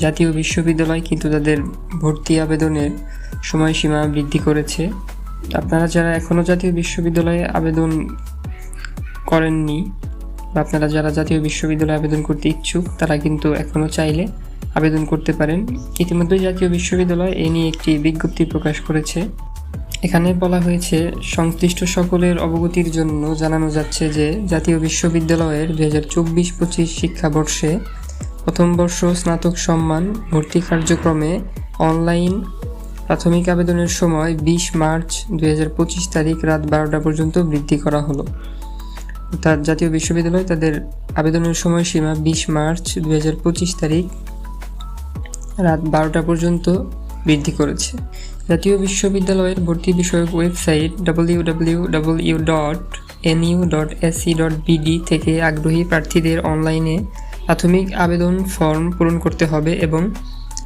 জাতীয় বিশ্ববিদ্যালয় কিন্তু তাদের ভর্তি আবেদনের সময়সীমা বৃদ্ধি করেছে। আপনারা যারা এখনও জাতীয় বিশ্ববিদ্যালয়ে আবেদন করেননি বা আপনারা যারা জাতীয় বিশ্ববিদ্যালয়ে আবেদন করতে ইচ্ছুক, তারা কিন্তু এখনও চাইলে আবেদন করতে পারেন। ইতিমধ্যে জাতীয় বিশ্ববিদ্যালয় এ নিয়ে একটি বিজ্ঞপ্তি প্রকাশ করেছে। এখানে বলা হয়েছে, সংশ্লিষ্ট সকলের অবগতির জন্য জানানো যাচ্ছে যে জাতীয় বিশ্ববিদ্যালয়ের 2024-25 শিক্ষাবর্ষে প্রথম বর্ষ স্নাতক সম্মান ভর্তি কার্যক্রমে অনলাইন প্রাথমিক আবেদনের সময় 20 মার্চ 2025 তারিখ রাত 12টা পর্যন্ত বৃদ্ধি করা হলো। অর্থাৎ জাতীয় বিশ্ববিদ্যালয় তাদের আবেদনের সময়সীমা 20 মার্চ 2025 তারিখ রাত 12টা পর্যন্ত বৃদ্ধি করেছে। জাতীয় বিশ্ববিদ্যালয়ের ভর্তি বিষয়ক ওয়েবসাইট www.nu.ac.bd থেকে আগ্রহী প্রার্থীদের অনলাইনে প্রাথমিক আবেদন ফর্ম পূরণ করতে হবে এবং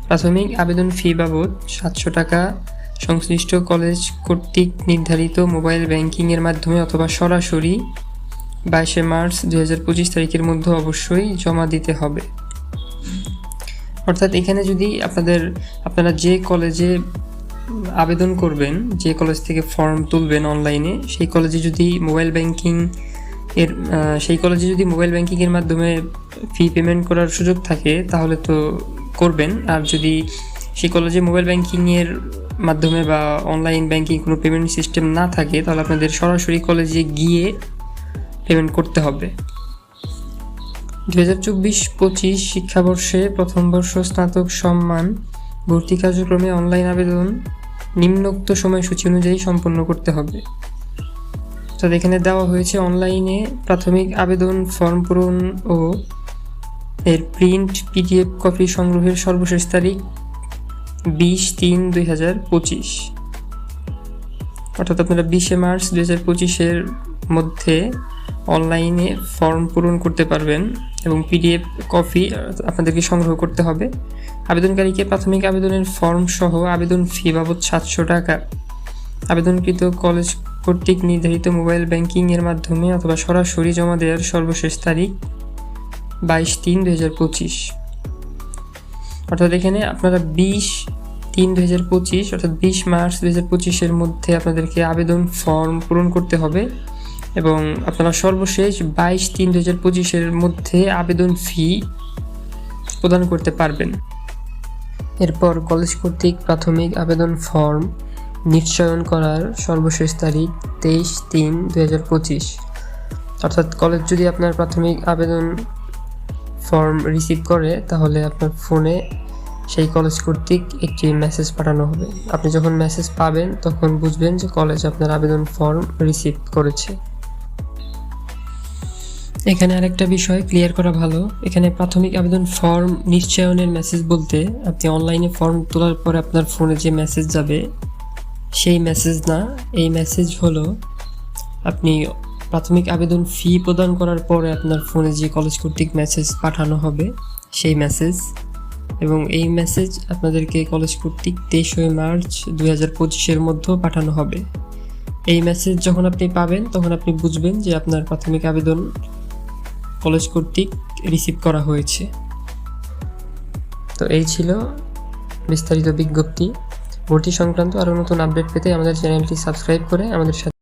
প্রাথমিক আবেদন ফি বাবদ 700 টাকা সংশ্লিষ্ট কলেজ কর্তৃক নির্ধারিত মোবাইল ব্যাংকিংয়ের মাধ্যমে অথবা সরাসরি 22 মার্চ 2025 তারিখের মধ্যে অবশ্যই জমা দিতে হবে। অর্থাৎ এখানে যদি আপনারা যে কলেজে আবেদন করবেন, যে কলেজ থেকে ফর্ম তুলবেন অনলাইনে, সেই কলেজে যদি মোবাইল ব্যাংকিংয়ের মাধ্যমে ফি পেমেন্ট করার সুযোগ থাকে তাহলে তো করবেন। আর যদি সেই কলেজে মোবাইল ব্যাংকিংয়ের মাধ্যমে বা অনলাইন ব্যাংকিং কোনো পেমেন্ট সিস্টেম না থাকে, তাহলে আপনাদের সরাসরি কলেজে গিয়ে পেমেন্ট করতে হবে। 2024-25 শিক্ষাবর্ষে প্রথম বর্ষ স্নাতক সম্মান ভর্তি কার্যক্রমে অনলাইন আবেদন নিম্নোক্ত সময়সূচি অনুযায়ী সম্পন্ন করতে হবে। তো এখানে দেওয়া হয়েছে, অনলাইনে প্রাথমিক আবেদন ফর্ম পূরণ ও এর প্রিন্ট PDF কপি সংগ্রহের সর্বশেষ তারিখ 20/3/2025। অর্থাৎ আপনারা 20 মার্চ 2025-এর মধ্যে অনলাইনে ফর্ম পূরণ করতে পারবেন এবং PDF কপি আপনাদেরকে সংগ্রহ করতে হবে। আবেদনকারীকে প্রাথমিক আবেদনের ফর্ম সহ আবেদন ফি বাবদ 700 টাকা আবেদনকৃত কলেজ কর্তৃক নির্ধারিত মোবাইল ব্যাংকিংয়ের মাধ্যমে অথবা সরাসরি জমা দেওয়ার সর্বশেষ তারিখ 22/3/2025। অর্থাৎ এখানে আপনারা 20/3/2025 অর্থাৎ 20 মার্চ 2025-এর মধ্যে আপনাদেরকে আবেদন ফর্ম পূরণ করতে হবে এবং আপনারা সর্বশেষ 22/3/2025-এর মধ্যে আবেদন ফি প্রদান করতে পারবেন। এরপর কলেজ কর্তৃক প্রাথমিক আবেদন ফর্ম নিশ্চয়ন করার সর্বশেষ তারিখ 23/3/2025। অর্থাৎ কলেজ যদি আপনার প্রাথমিক আবেদন ফর্ম রিসিভ করে তাহলে আপনার ফোনে সেই কলেজ কর্তৃক একটি মেসেজ পাঠানো হবে। আপনি যখন মেসেজ পাবেন তখন বুঝবেন যে কলেজ আপনার আবেদন ফর্ম রিসিভ করেছে। এখানে আরেকটা বিষয় ক্লিয়ার করা ভালো, এখানে প্রাথমিক আবেদন ফর্ম নিশ্চয়নের মেসেজ বলতে আপনি অনলাইনে ফর্ম তোলার পরে আপনার ফোনে যে মেসেজ যাবে সেই মেসেজ না। এই মেসেজ হলো আপনি প্রাথমিক আবেদন ফি প্রদান করার পরে আপনার ফোনে যে কলেজ কর্তৃক মেসেজ পাঠানো হবে সেই মেসেজ, এবং এই মেসেজ আপনাদেরকে কলেজ কর্তৃক 23 মার্চ 2025-এর মধ্যে পাঠানো হবে। এই মেসেজ যখন আপনি পাবেন তখন আপনি বুঝবেন যে আপনার প্রাথমিক আবেদন কলেজ কর্তৃক রিসিভ করা হয়েছে। তো এই ছিল বিস্তারিত বিজ্ঞপ্তি। ভর্তি সংক্রান্ত আরও নতুন আপডেট পেতে আমাদের চ্যানেলটি সাবস্ক্রাইব করে আমাদের সাথে